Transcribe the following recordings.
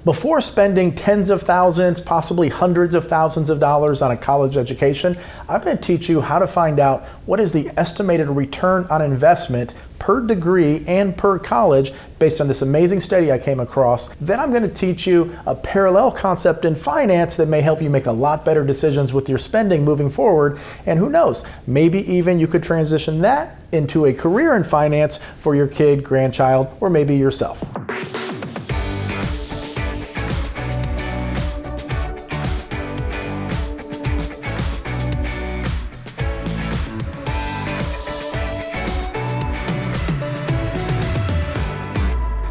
Before spending tens of thousands, possibly hundreds of thousands of dollars on a college education, I'm going to teach you how to find out what is the estimated return on investment per degree and per college based on this amazing study I came across. Then I'm going to teach you a parallel concept in finance that may help you make a lot better decisions with your spending moving forward. And who knows, maybe even you could transition that into a career in finance for your kid, grandchild, or maybe yourself.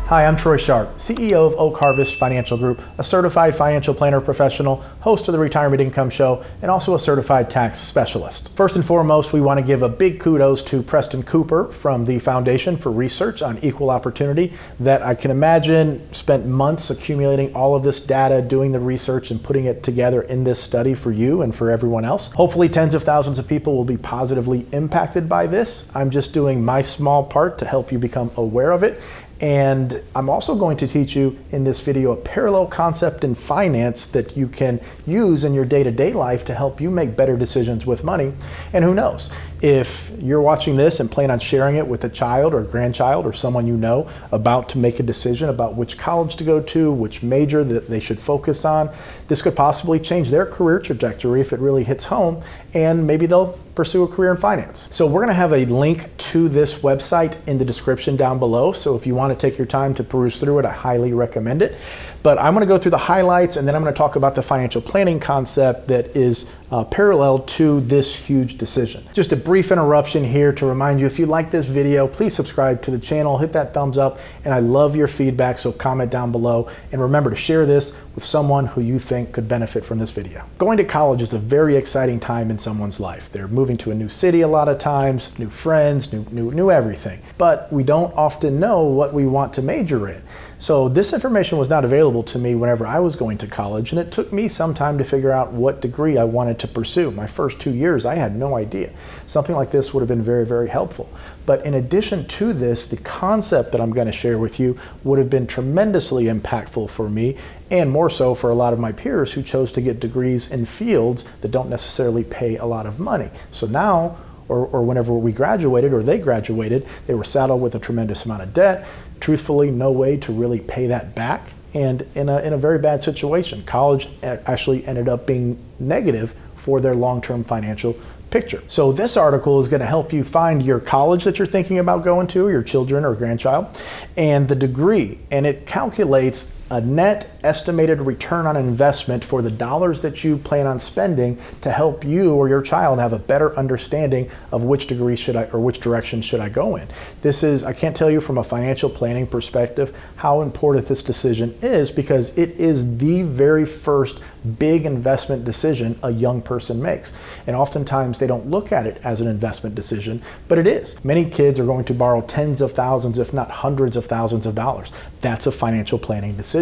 Hi, I'm Troy Sharpe, CEO of Oak Harvest Financial Group, a certified financial planner professional, host of the Retirement Income Show, and also a certified tax specialist. First and foremost, we want to give a big kudos to Preston Cooper from the Foundation for Research on Equal Opportunity that I can imagine spent months accumulating all of this data, doing the research, and putting it together in this study for you and for everyone else. Hopefully tens of thousands of people will be positively impacted by this. I'm just doing my small part to help you become aware of it. And I'm also going to teach you in this video a parallel concept in finance that you can use in your day-to-day life to help you make better decisions with money. And who knows, if you're watching this and plan on sharing it with a child or grandchild or someone you know about to make a decision about which college to go to, which major that they should focus on, this could possibly change their career trajectory if it really hits home, and maybe they'll pursue a career in finance. So we're going to have a link to this website in the description down below. So if you want to take your time to peruse through it, I highly recommend it. But I'm going to go through the highlights, and then I'm going to talk about the financial planning concept that is parallel to this huge decision. Just a brief interruption here to remind you, if you like this video, please subscribe to the channel, hit that thumbs up, and I love your feedback, so comment down below. And remember to share this with someone who you think could benefit from this video. Going to college is a very exciting time in someone's life. They're moving to a new city a lot of times, new friends, new everything. But we don't often know what we want to major in. So this information was not available to me whenever I was going to college, and it took me some time to figure out what degree I wanted to pursue. My first 2 years, I had no idea. Something like this would have been very, very helpful. But in addition to this, the concept that I'm going to share with you would have been tremendously impactful for me, and more so for a lot of my peers who chose to get degrees in fields that don't necessarily pay a lot of money. So now, or whenever we graduated or they graduated, they were saddled with a tremendous amount of debt. Truthfully, no way to really pay that back, and in a very bad situation. College actually ended up being negative for their long-term financial picture. So this article is going to help you find your college that you're thinking about going to, your children or grandchild, and the degree, and it calculates a net estimated return on investment for the dollars that you plan on spending to help you or your child have a better understanding of which degree should I, or which direction should I go in. This is, I can't tell you from a financial planning perspective how important this decision is, because it is the very first big investment decision a young person makes. And oftentimes they don't look at it as an investment decision, but it is. Many kids are going to borrow tens of thousands, if not hundreds of thousands of dollars. That's a financial planning decision.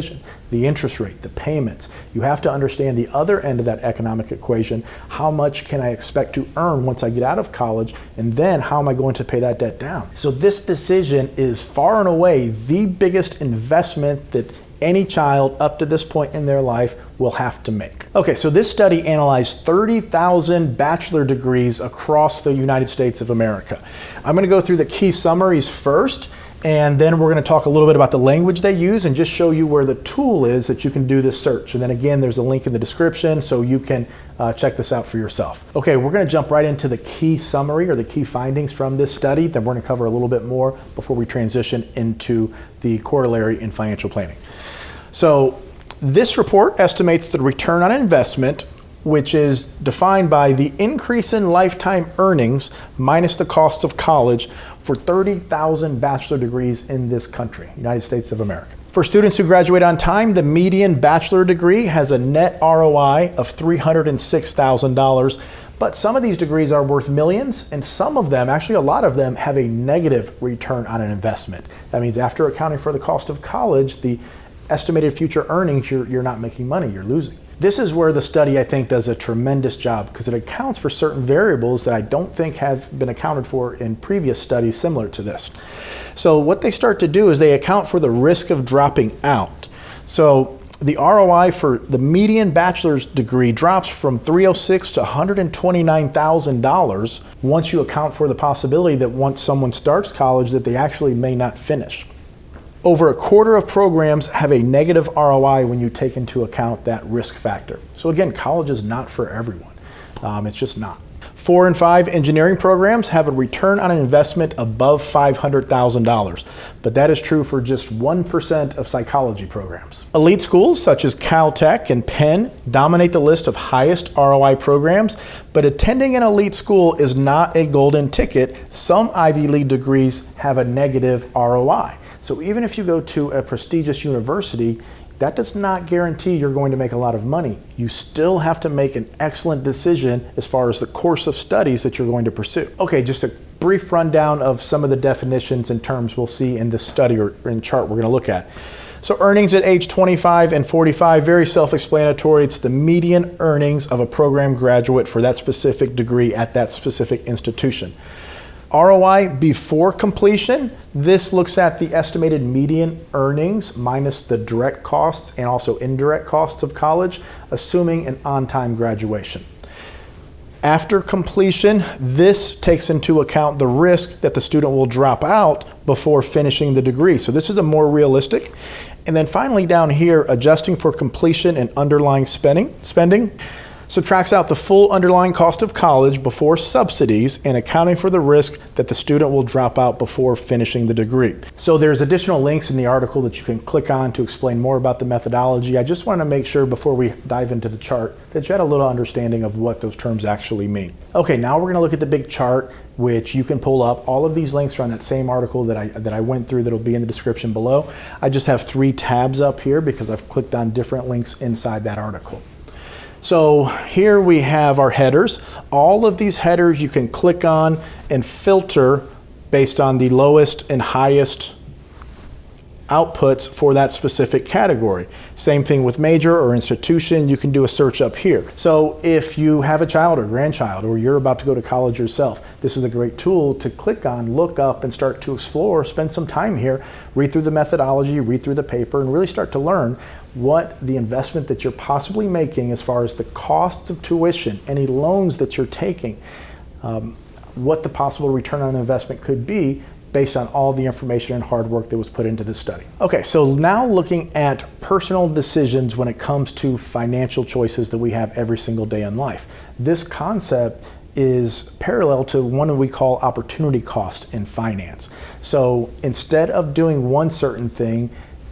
The interest rate, the payments. You have to understand the other end of that economic equation. How much can I expect to earn once I get out of college? And then how am I going to pay that debt down? So this decision is far and away the biggest investment that any child up to this point in their life will have to make. Okay, so this study analyzed 30,000 bachelor degrees across the United States of America. I'm going to go through the key summaries first, and then we're going to talk a little bit about the language they use and just show you where the tool is that you can do this search. And then again, there's a link in the description so you can check this out for yourself. Okay, we're going to jump right into the key summary or the key findings from this study. Then we're going to cover a little bit more before we transition into the corollary in financial planning. So this report estimates the return on investment, which is defined by the increase in lifetime earnings minus the cost of college for 30,000 bachelor degrees in this country, United States of America. For students who graduate on time, the median bachelor degree has a net ROI of $306,000. But some of these degrees are worth millions, and some of them, actually a lot of them, have a negative return on an investment. That means after accounting for the cost of college, the estimated future earnings, you're not making money, you're losing. This is where the study, I think, does a tremendous job, because it accounts for certain variables that I don't think have been accounted for in previous studies similar to this. So what they start to do is they account for the risk of dropping out. So the ROI for the median bachelor's degree drops from $306 to $129,000 once you account for the possibility that once someone starts college that they actually may not finish. Over a quarter of programs have a negative ROI when you take into account that risk factor. So again, college is not for everyone. It's just not. 4 and 5 engineering programs have a return on an investment above $500,000, but that is true for just 1% of psychology programs. Elite schools such as Caltech and Penn dominate the list of highest ROI programs, but attending an elite school is not a golden ticket. Some Ivy League degrees have a negative ROI. So even if you go to a prestigious university, that does not guarantee you're going to make a lot of money. You still have to make an excellent decision as far as the course of studies that you're going to pursue. Okay, just a brief rundown of some of the definitions and terms we'll see in this study or in chart we're going to look at. So earnings at age 25 and 45, very self-explanatory. It's the median earnings of a program graduate for that specific degree at that specific institution. ROI before completion, this looks at the estimated median earnings minus the direct costs and also indirect costs of college, assuming an on-time graduation. After completion, this takes into account the risk that the student will drop out before finishing the degree. So this is a more realistic. And then finally down here, adjusting for completion and underlying spending. Subtracts out the full underlying cost of college before subsidies and accounting for the risk that the student will drop out before finishing the degree. So there's additional links in the article that you can click on to explain more about the methodology. I just want to make sure before we dive into the chart that you had a little understanding of what those terms actually mean. Okay, now we're going to look at the big chart, which you can pull up. All of these links are on that same article that I went through that'll be in the description below. I just have 3 tabs up here because I've clicked on different links inside that article. So here we have our headers. All of these headers you can click on and filter based on the lowest and highest outputs for that specific category. Same thing with major or institution, you can do a search up here. So if you have a child or grandchild or you're about to go to college yourself, this is a great tool to click on, look up and start to explore, spend some time here, read through the methodology, read through the paper and really start to learn what the investment that you're possibly making as far as the costs of tuition, any loans that you're taking, what the possible return on investment could be based on all the information and hard work that was put into this study. Okay, so now looking at personal decisions when it comes to financial choices that we have every single day in life. This concept is parallel to one that we call opportunity cost in finance. So instead of doing one certain thing,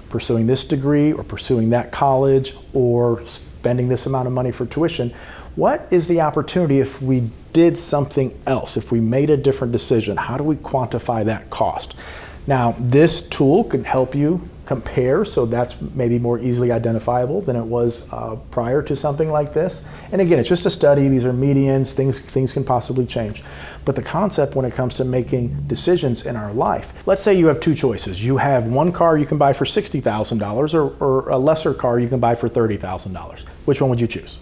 pursuing this degree or pursuing that college or spending this amount of money for tuition, what is the opportunity if we did something else, if we made a different decision? How do we quantify that cost? Now, this tool can help you compare, so that's maybe more easily identifiable than it was prior to something like this. And again, it's just a study. These are medians. Things can possibly change. But the concept when it comes to making decisions in our life, let's say you have 2 choices. You have one car you can buy for $60,000 or a lesser car you can buy for $30,000. Which one would you choose?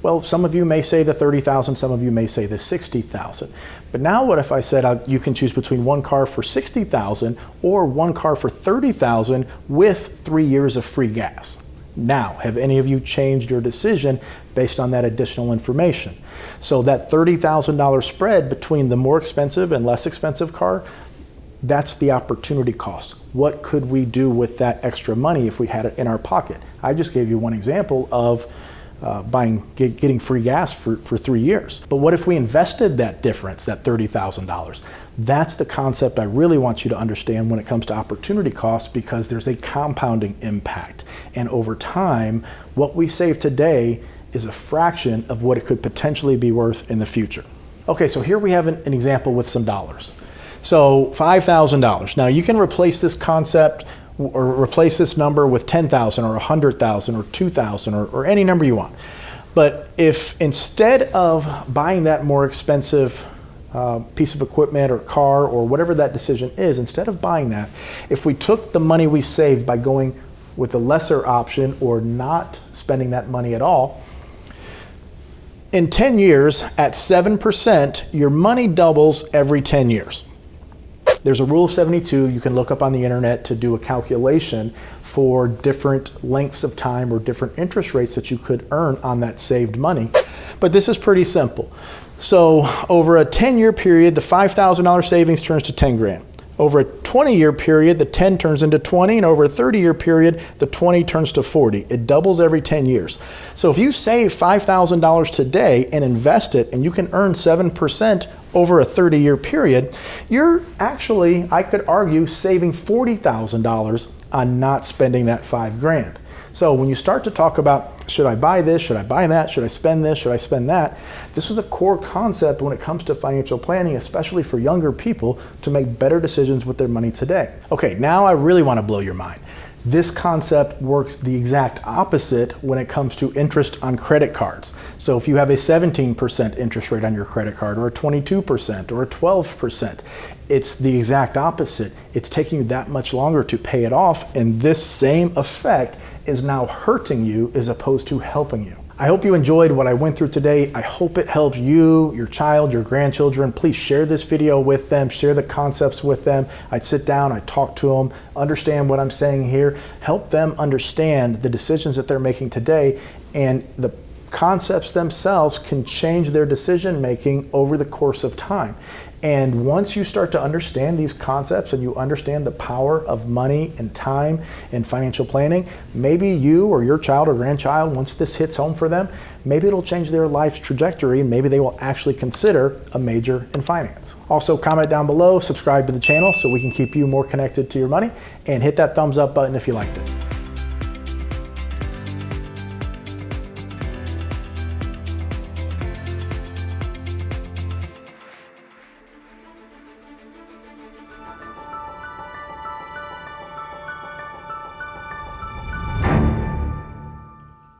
Well, some of you may say the $30,000, some of you may say the $60,000. But now what if I said you can choose between one car for $60,000 or one car for $30,000 with 3 years of free gas? Now, have any of you changed your decision based on that additional information? So that $30,000 spread between the more expensive and less expensive car, that's the opportunity cost. What could we do with that extra money if we had it in our pocket? I just gave you one example of getting free gas for 3 years. But what if we invested that difference, that $30,000? That's the concept I really want you to understand when it comes to opportunity costs, because there's a compounding impact. And over time, what we save today is a fraction of what it could potentially be worth in the future. Okay, so here we have an example with some dollars. So $5,000. Now you can replace this concept or replace this number with 10,000 or 100,000 or 2,000 or any number you want. But if instead of buying that more expensive piece of equipment or car or whatever that decision is, instead of buying that, if we took the money we saved by going with the lesser option or not spending that money at all, in 10 years at 7%, your money doubles every 10 years. There's a rule of 72 you can look up on the internet to do a calculation for different lengths of time or different interest rates that you could earn on that saved money. But this is pretty simple. So over a 10-year period, the $5,000 savings turns to 10 grand. Over a 20-year period, the 10 turns into 20, and over a 30-year period, the 20 turns to 40. It doubles every 10 years. So if you save $5,000 today and invest it, and you can earn 7% over a 30-year period, you're actually, I could argue, saving $40,000 on not spending that 5 grand. So when you start to talk about, should I buy this, should I buy that, should I spend this, should I spend that, this is a core concept when it comes to financial planning, especially for younger people, to make better decisions with their money today. Okay, now I really want to blow your mind. This concept works the exact opposite when it comes to interest on credit cards. So if you have a 17% interest rate on your credit card, or a 22%, or a 12%, it's the exact opposite. It's taking you that much longer to pay it off, and this same effect is now hurting you as opposed to helping you. I hope you enjoyed what I went through today. I hope it helps you, your child, your grandchildren. Please share this video with them, share the concepts with them. I'd sit down, I'd talk to them, understand what I'm saying here, help them understand the decisions that they're making today, and the concepts themselves can change their decision making over the course of time. And once you start to understand these concepts and you understand the power of money and time and financial planning, maybe you or your child or grandchild, once this hits home for them, maybe it'll change their life's trajectory and maybe they will actually consider a major in finance. Also, comment down below, subscribe to the channel so we can keep you more connected to your money, and hit that thumbs up button if you liked it.